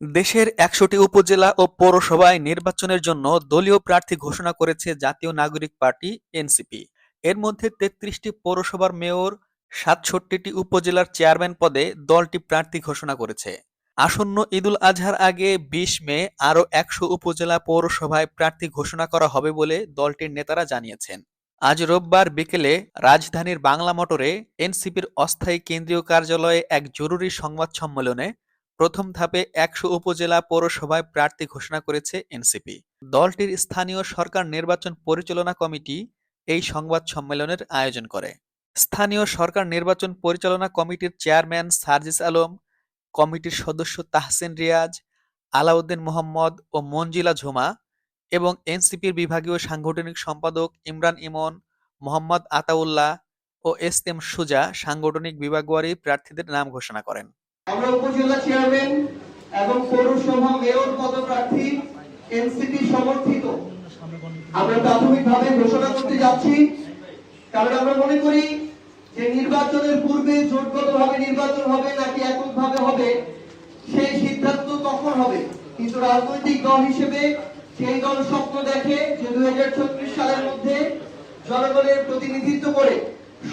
দেশের ১০০টি উপজেলা ও পৌরসভায় নির্বাচনের জন্য দলীয় প্রার্থী ঘোষণা করেছে জাতীয় নাগরিক পার্টি এনসিপি। এর মধ্যে ৩৩টি পৌরসভার মেয়র, ৬৭টি উপজেলার চেয়ারম্যান পদে দলটি প্রার্থী ঘোষণা করেছে। আসন্ন ঈদুল আজহার আগে ২০ মে আরও ১০০ উপজেলা পৌরসভায় প্রার্থী ঘোষণা করা হবে বলে দলটির নেতারা জানিয়েছেন। আজ রোববার বিকেলে রাজধানীর বাংলা মোটরে এনসিপির অস্থায়ী কেন্দ্রীয় কার্যালয়ে এক জরুরি সংবাদ সম্মেলনে প্রথম ধাপে ১০০ উপজেলা পৌরসভায় প্রার্থী ঘোষণা করেছে এনসিপি। দলটির স্থানীয় সরকার নির্বাচন পরিচালনা কমিটি এই সংবাদ সম্মেলনের আয়োজন করে। স্থানীয় সরকার নির্বাচন পরিচালনা কমিটির চেয়ারম্যান সার্জিস আলম, কমিটির সদস্য তাহসিন রিয়াজ, আলাউদ্দিন মোহাম্মদ ও মঞ্জিলা ঝুমা এবং এনসিপির বিভাগীয় সাংগঠনিক সম্পাদক ইমরান ইমন, মোহাম্মদ আতাউল্লাহ ও এস এম সুজা সাংগঠনিক বিভাগওয়ারি প্রার্থীদের নাম ঘোষণা করেন। আমরা উপজেলা চেয়ারম্যান এবং পৌরসভা মেয়র পদপ্রার্থী এনসিপি সমর্থিত আমরা প্রাথমিকভাবে ঘোষণা করতে যাচ্ছি। কারণ আমরা মনে করি যে নির্বাচনের পূর্বে জোটগতভাবে নির্বাচন হবে নাকি এককভাবে হবে সেই সিদ্ধান্ত তখন হবে, কিন্তু রাজনৈতিক দল হিসেবে সেই দল স্বপ্ন দেখে যে ২০৩৬ সালের মধ্যে জনগণের প্রতিনিধিত্ব করে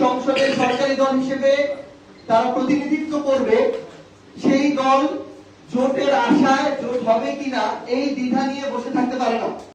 সংসদের সরকারি দল হিসেবে তারা প্রতিনিধিত্ব করবে। সেই দল জোটের আশায় জোট হবে কিনা এই দ্বিধা নিয়ে বসে থাকতে পারে না।